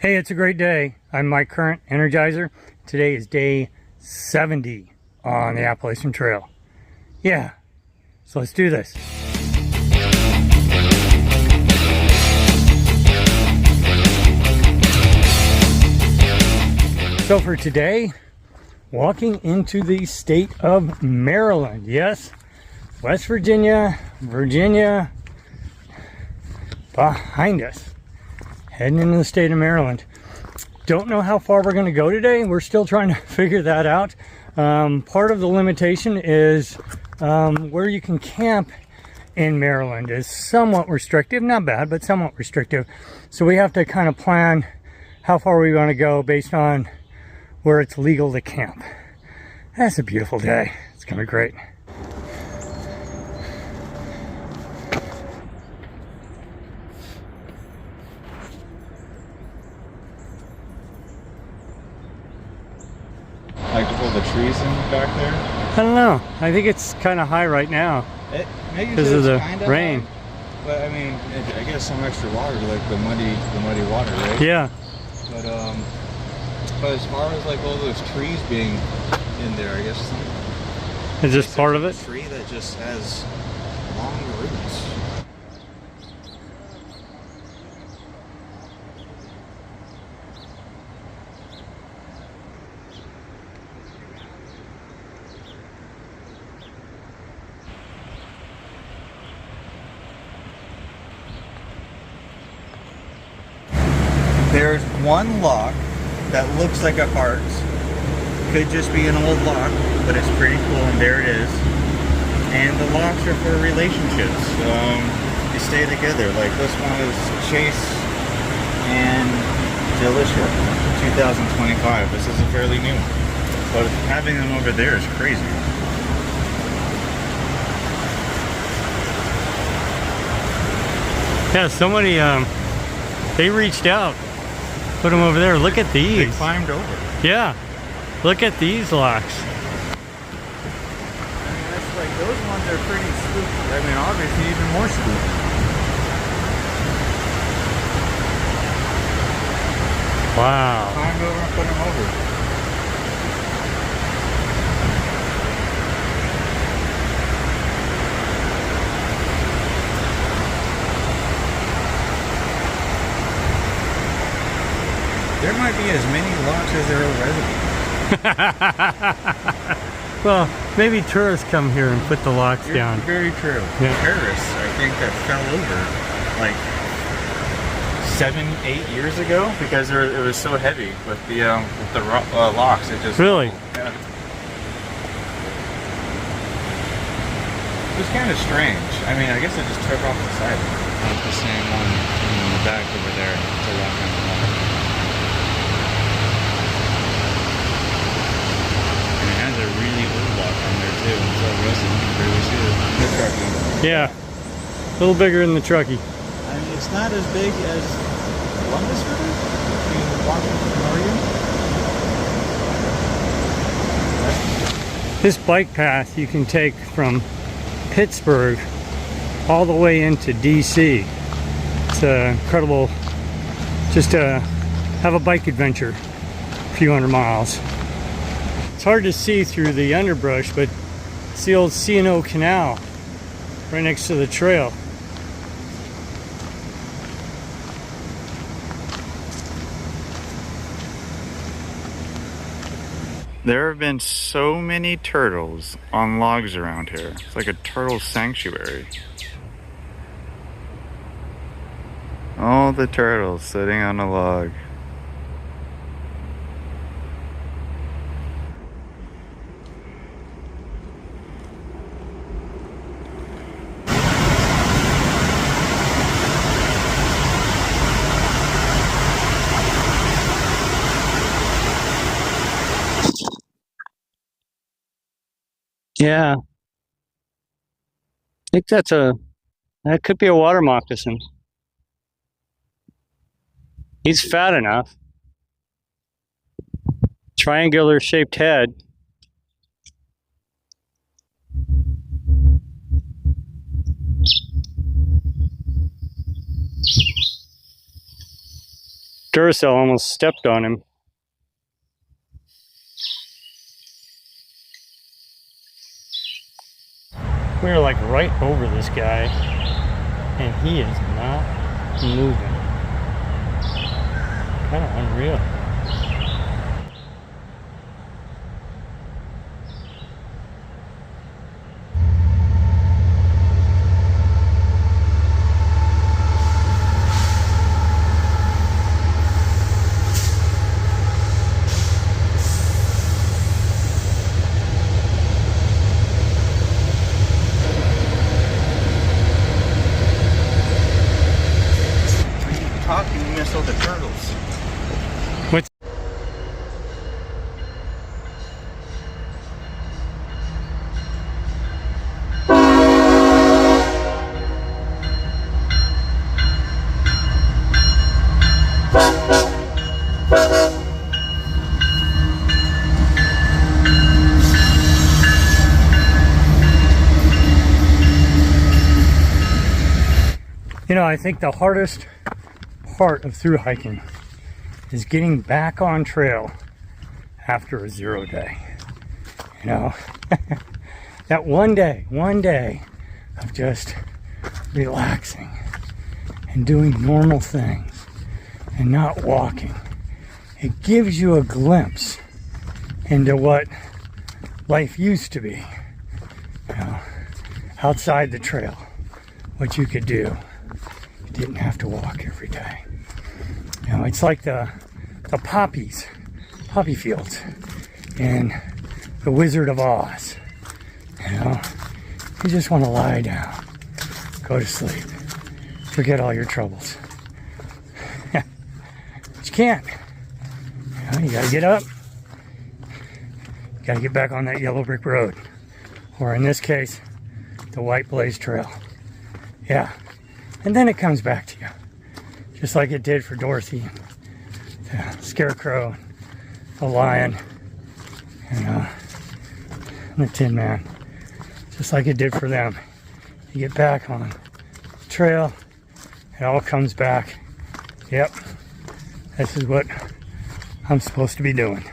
Hey, it's a great day. I'm my current Energizer. Today is day 70 on the Appalachian Trail. Yeah, so let's do this. So for today, walking into the state of Maryland. Yes, West Virginia, Virginia behind us. Heading into the state of Maryland. Don't know how far we're going to go today. We're still trying to figure that out. Part of the limitation is where you can camp in Maryland is somewhat restrictive. Not bad, but somewhat restrictive. So we have to kind of plan how far we want to go based on where it's legal to camp. That's a beautiful day. It's going to be great. Like to pull the trees in back there? I don't know. I think it's kind of high right now because of the rain. High, but I mean, I guess some extra water, like the muddy water, right? Yeah. But as far as like all those trees being in there, I guess Is this part of it? A tree that just has long roots. There's one lock that looks like a heart. Could just be an old lock, but it's pretty cool, and there it is. And the locks are for relationships. You stay together. Like this one is Chase and Delicia, 2025. This is a fairly new one. But having them over there is crazy. Yeah, somebody, they reached out. Put them over there. Look at these. They climbed over. Yeah. Look at these locks. I mean, that's like, those ones are pretty spooky. I mean, obviously even more spooky. Wow. Climbed over and put them over. There might be as many locks as there are residents. Well, maybe tourists come here and put the locks down. Very true. Yeah. Paris, I think, that fell over like 7-8 years ago because it was so heavy with the locks. It just Really? Yeah. It was kind of strange. I mean, I guess it just took off the side. Not the same one in the back over there. It's a lock on the wall. A really old lock on there too. It's all rusted. You can barely see it. The truckie. Yeah. A little bigger than the truckie. I mean, it's not as big as Columbus River between Washington and Oregon. This bike path you can take from Pittsburgh all the way into DC. It's incredible just to have a bike adventure, a few hundred miles. It's hard to see through the underbrush, but it's the old C&O Canal right next to the trail. There have been so many turtles on logs around here. It's like a turtle sanctuary. All the turtles sitting on a log. Yeah. I think that could be a water moccasin. He's fat enough. Triangular shaped head. Duracell almost stepped on him. We're like right over this guy, and he is not moving. Kind of unreal. Talking, you miss all the turtles. What's You know, I think the hardest part of through hiking is getting back on trail after a 0 day. You know, that one day of just relaxing and doing normal things and not walking. It gives you a glimpse into what life used to be, you know, outside the trail, what you could do. You didn't have to walk every day. You know, it's like the poppy fields in The Wizard of Oz. You know, you just want to lie down, go to sleep, forget all your troubles. But you can't. You know, you gotta get up. You gotta get back on that yellow brick road, or in this case, the White Blaze Trail. Yeah, and then it comes back to you. Just like it did for Dorothy, the Scarecrow, the Lion, you know, and the Tin Man. Just like it did for them. You get back on the trail, it all comes back. Yep, this is what I'm supposed to be doing.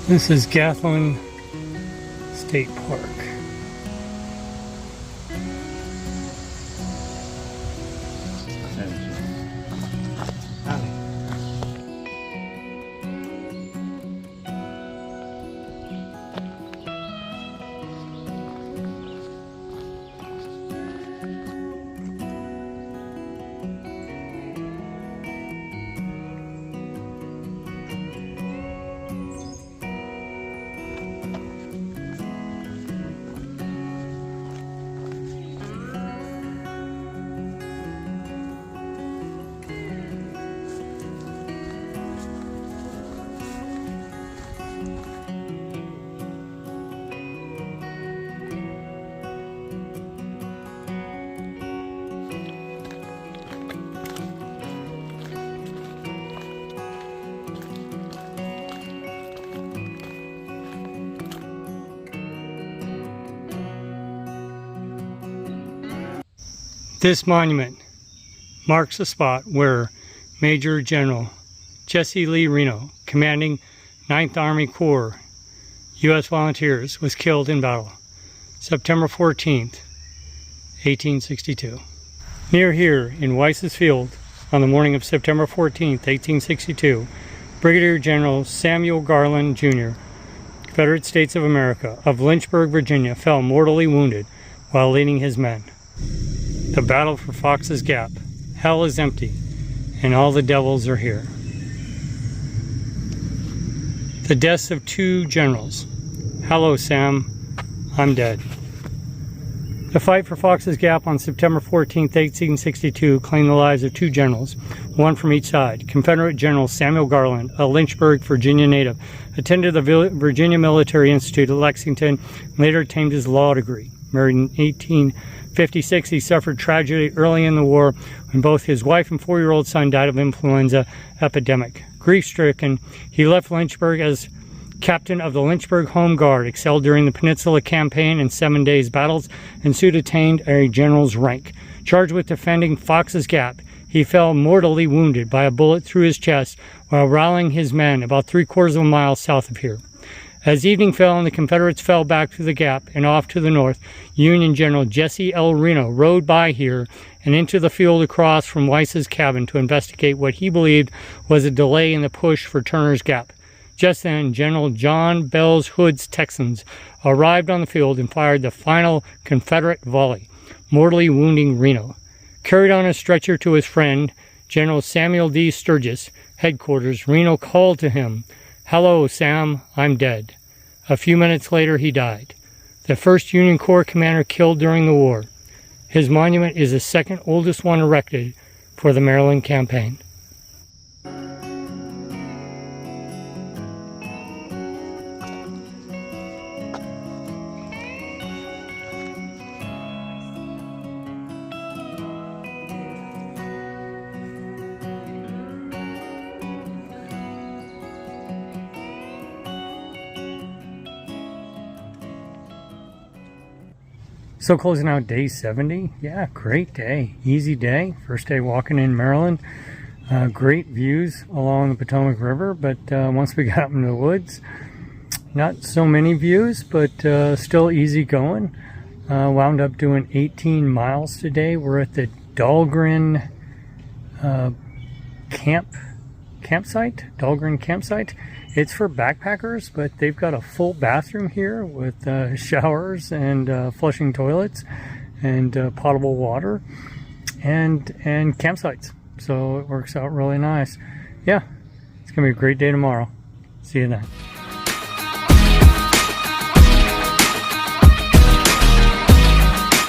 This is Garland State Park. This monument marks the spot where Major General Jesse Lee Reno, commanding 9th Army Corps, U.S. Volunteers, was killed in battle, September 14th, 1862. Near here, in Weiss's Field, on the morning of September 14th, 1862, Brigadier General Samuel Garland, Jr., Confederate States of America, of Lynchburg, Virginia, fell mortally wounded while leading his men. The battle for Fox's Gap. Hell is empty, and all the devils are here. The deaths of 2 generals. Hello, Sam. I'm dead. The fight for Fox's Gap on September 14, 1862 claimed the lives of 2 generals, one from each side. Confederate General Samuel Garland, a Lynchburg, Virginia native, attended the Virginia Military Institute at Lexington, later obtained his law degree. Married in 1856, he suffered tragedy early in the war when both his wife and 4-year-old son died of influenza epidemic. Grief-stricken, he left Lynchburg as captain of the Lynchburg Home Guard, excelled during the Peninsula Campaign and 7 days battles, and soon attained a general's rank. Charged with defending Fox's Gap, he fell mortally wounded by a bullet through his chest while rallying his men about 3/4 of a mile south of here. As evening fell and the Confederates fell back through the gap and off to the north, Union General Jesse L. Reno rode by here and into the field across from Weiss's cabin to investigate what he believed was a delay in the push for Turner's Gap. Just then, General John Bells Hood's Texans arrived on the field and fired the final Confederate volley, mortally wounding Reno. Carried on a stretcher to his friend, General Samuel D. Sturgis, headquarters, Reno called to him, "Hello, Sam, I'm dead." A few minutes later, he died. The first Union Corps commander killed during the war. His monument is the second oldest one erected for the Maryland campaign. So closing out day 70, yeah, great day, easy day. First day walking in Maryland. Great views along the Potomac River, but once we got up into the woods, not so many views, but still easy going. Wound up doing 18 miles today. We're at the Dahlgren campsite. Dahlgren campsite. It's for backpackers, but they've got a full bathroom here with showers and flushing toilets and potable water and campsites. So it works out really nice. Yeah, it's gonna be a great day tomorrow. See you then.